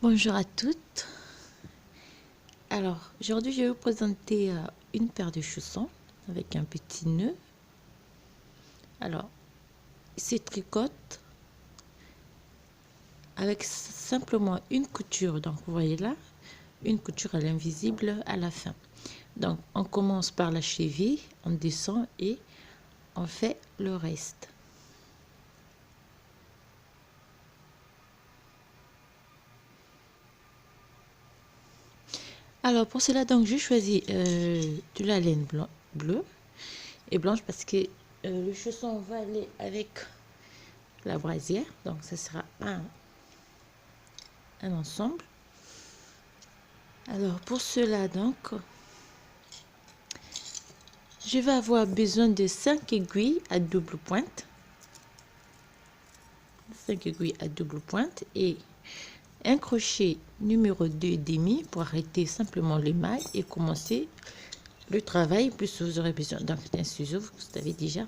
Bonjour à toutes. Alors, aujourd'hui, je vais vous présenter une paire de chaussons avec un petit nœud. Alors, c'est tricote avec simplement une couture. Donc, vous voyez là, une couture à l'invisible à la fin. Donc, on commence par la cheville, on descend et on fait le reste. Alors, pour cela, donc, je choisis de la laine bleue et blanche parce que le chausson va aller avec la brassière. Donc, ce sera un ensemble. Alors, pour cela, donc, je vais avoir besoin de 5 aiguilles à double pointe. 5 aiguilles à double pointe et un crochet numéro 2 demi pour arrêter simplement les mailles et commencer le travail. Plus vous aurez besoin d'un ciseau, vous savez déjà.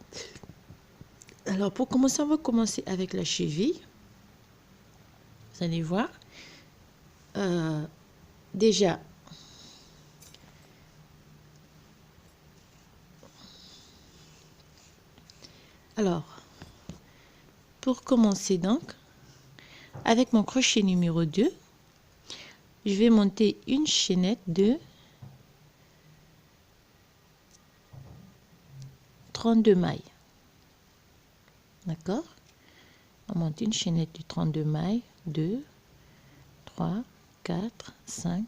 Alors, pour commencer, on va commencer avec la cheville. Vous allez voir. Déjà, alors, pour commencer donc, avec mon crochet numéro 2, je vais monter une chaînette de 32 mailles. D'accord? On monte une chaînette de 32 mailles. 2, 3, 4, 5,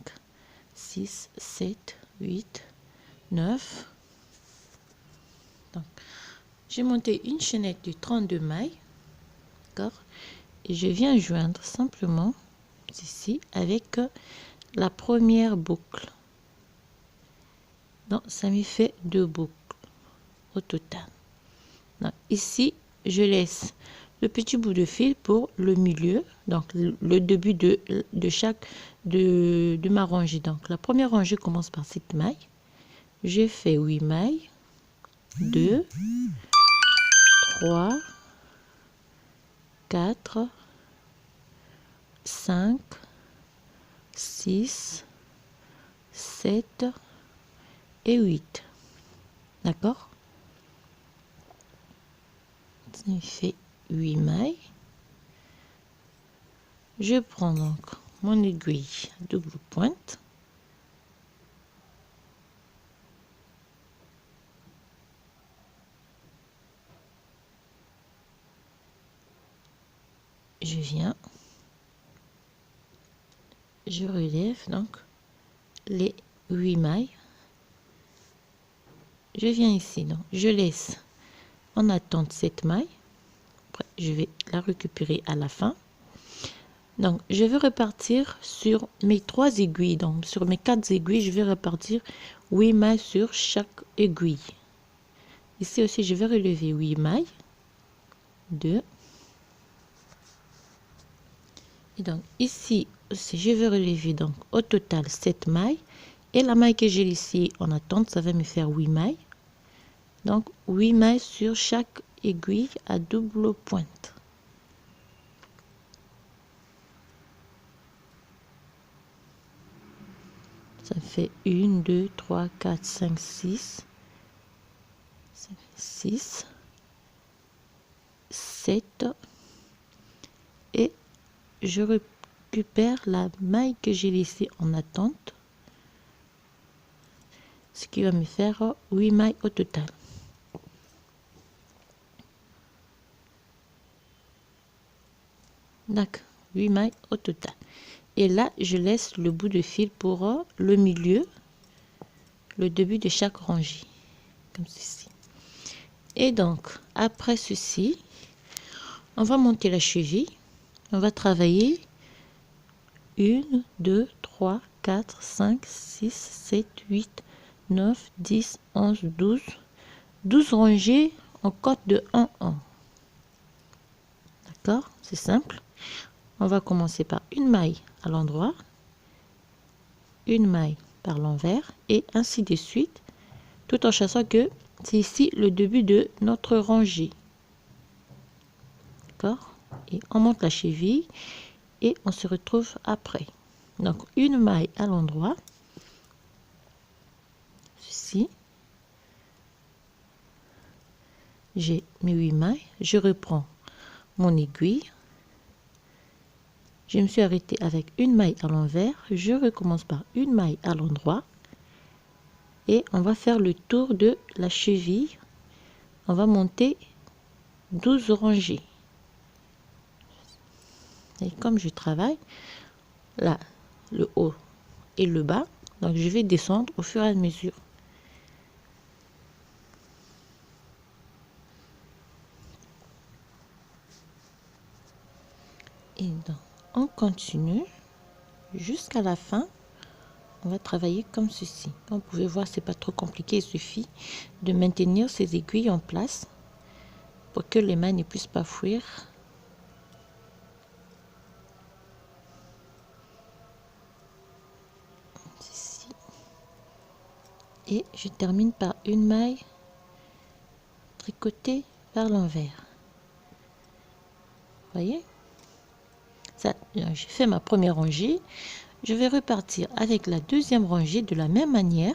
6, 7, 8, 9. Donc, j'ai monté une chaînette de 32 mailles. D'accord? Et je viens joindre simplement ici avec la première boucle. Donc, ça me fait 2 boucles au total. Donc, ici, je laisse le petit bout de fil pour le milieu, donc le début de ma rangée. Donc, la première rangée commence par cette maille. J'ai fait 8 mailles. 2, 3, 4, 5, 6, 7 et 8. D'accord? Ça fait 8 mailles. Je prends donc mon aiguille à double pointe. Je viens, je relève donc les 8 mailles. Je viens ici, donc je laisse en attente cette maille. Après, je vais la récupérer à la fin. Donc, je vais repartir sur mes 3 aiguilles. Donc, sur mes 4 aiguilles, je vais repartir 8 mailles sur chaque aiguille. Ici aussi, je vais relever 8 mailles. 2. Et donc, ici aussi, je vais relever donc au total 7 mailles. Et la maille que j'ai ici en attente, ça va me faire 8 mailles. Donc, 8 mailles sur chaque aiguille à double pointe. Ça fait 1, 2, 3, 4, 5, 6. Ça fait 6, 7. Et je récupère la maille que j'ai laissée en attente. Ce qui va me faire 8 mailles au total. D'accord, 8 mailles au total. Et là, je laisse le bout de fil pour le milieu, le début de chaque rangée, comme ceci. Et donc, après ceci, on va monter la cheville. On va travailler 1, 2, 3, 4, 5, 6, 7, 8, 9, 10, 11, 12. 12 rangées en côte de 1 en 1. D'accord? C'est simple. On va commencer par une maille à l'endroit, une maille par l'envers et ainsi de suite, tout en sachant que c'est ici le début de notre rangée. D'accord? Et on monte la cheville et on se retrouve après. Donc une maille à l'endroit, ceci, j'ai mes 8 mailles, je reprends mon aiguille, je me suis arrêtée avec une maille à l'envers, je recommence par une maille à l'endroit et on va faire le tour de la cheville, on va monter 12 rangées. Et comme je travaille là le haut et le bas, donc je vais descendre au fur et à mesure. Et donc on continue jusqu'à la fin. On va travailler comme ceci. Comme vous pouvez voir, c'est pas trop compliqué, il suffit de maintenir ces aiguilles en place pour que les mains ne puissent pas fuir. Ceci. Et je termine par une maille tricotée vers l'envers. Voyez, ça, j'ai fait ma première rangée. Je vais repartir avec la deuxième rangée de la même manière.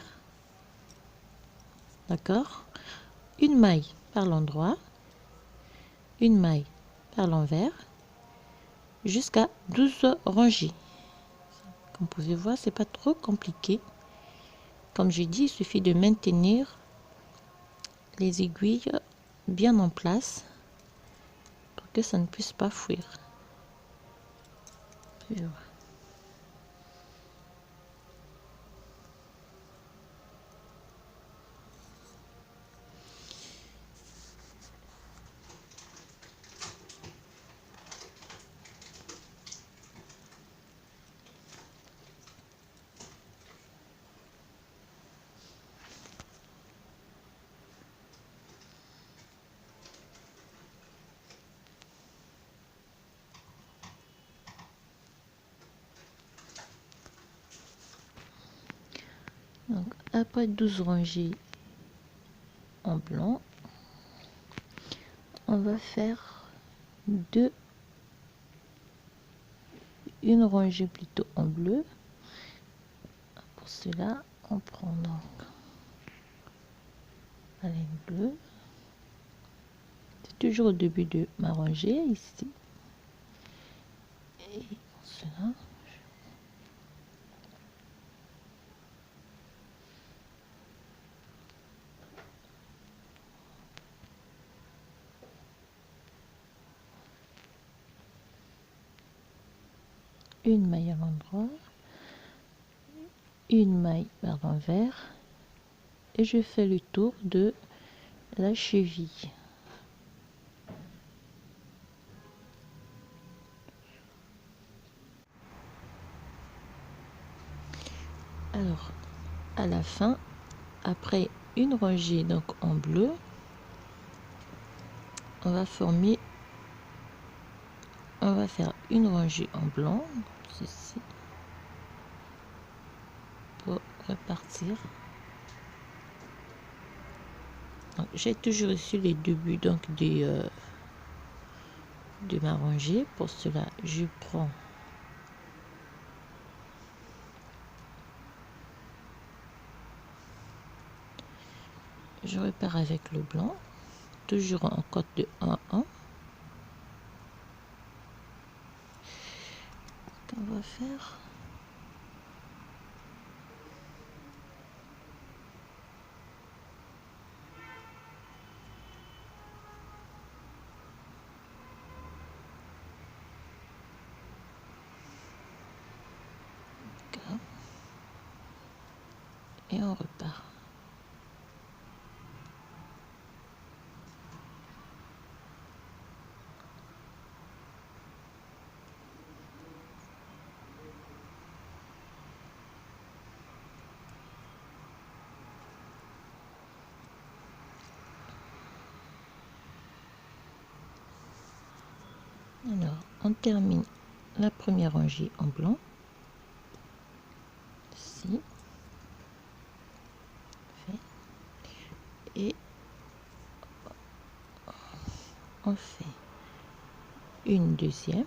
D'accord, une maille par l'endroit, une maille par l'envers, jusqu'à 12 rangées. Comme vous pouvez voir, c'est pas trop compliqué. Comme j'ai dit, il suffit de maintenir les aiguilles bien en place pour que ça ne puisse pas fuir. Voilà. Donc après 12 rangées en blanc, on va faire une rangée plutôt en bleu. Pour cela, on prend donc la ligne bleue. C'est toujours au début de ma rangée ici. Et pour cela, une maille à l'endroit, une maille vers l'envers et je fais le tour de la cheville. Alors à la fin, après une rangée donc en bleu, on va faire une rangée en blanc, ceci, pour repartir. J'ai toujours ici les débuts donc de ma rangée. Pour cela, je prends je repars avec le blanc, toujours en cote de 1 1. On va faire et on repart. Alors, on termine la première rangée en blanc. Ici. Et on fait une deuxième.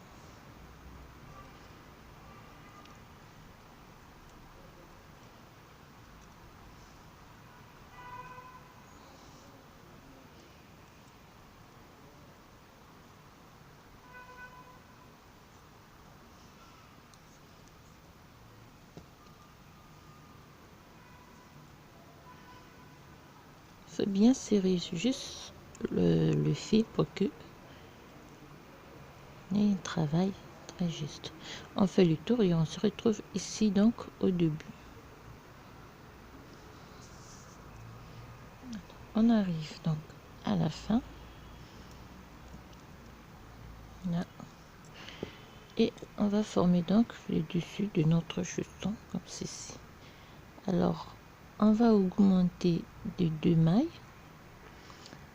faut bien serrer juste le fil pour que il travaille très juste. On fait le tour et on se retrouve ici donc au début. On arrive donc à la fin. Là. Et on va former donc le dessus de notre chausson comme ceci. Alors on va augmenter de 2 mailles.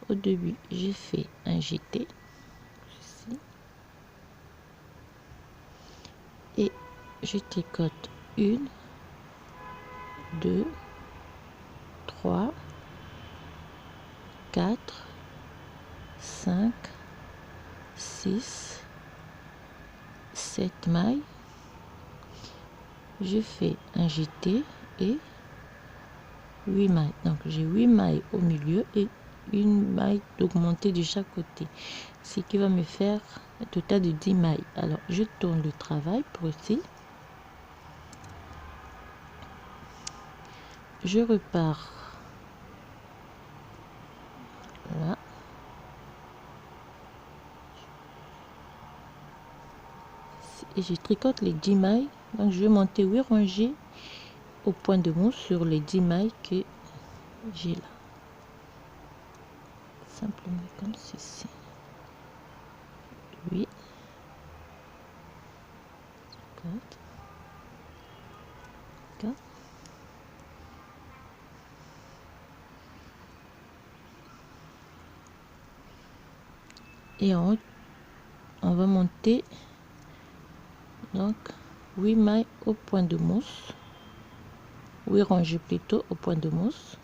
Au début j'ai fait un jeté ici, et je tricote 1, 2, 3, 4, 5, 6, 7 mailles. Je fais un jeté et 8 mailles. Donc j'ai 8 mailles au milieu et une maille d'augmenter de chaque côté, ce qui va me faire un total de 10 mailles. Alors je tourne le travail pour ici, je repars là, et je tricote les 10 mailles. Donc je vais monter 8 rangées au point de mousse sur les 10 mailles que j'ai là, simplement comme ceci. 8, 4, 4, et en haut on va monter donc 8 mailles au point de mousse, 8 rangées plutôt au point de mousse.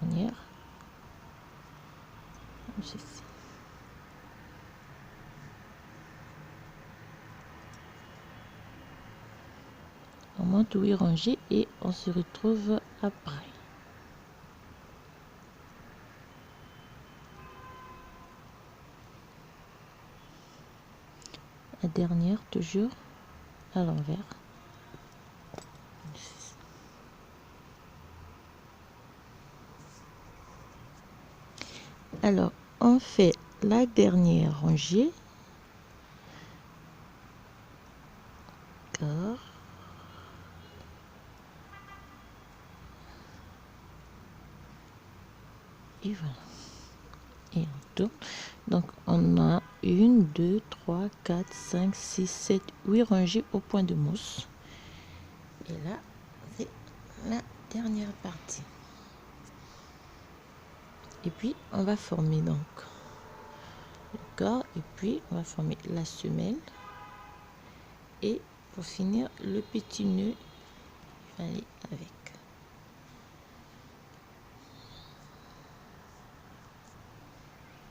Dernière comme ceci. On monte 8 rangées et on se retrouve après. La dernière toujours à l'envers. Alors on fait la dernière rangée. D'accord. Et voilà. Et on tourne. Donc on a 1, 2, 3, 4, 5, 6, 7, 8 rangées au point de mousse. Et là, c'est la dernière partie. Et puis on va former donc le corps, et puis on va former la semelle, et pour finir le petit nœud, il va aller avec.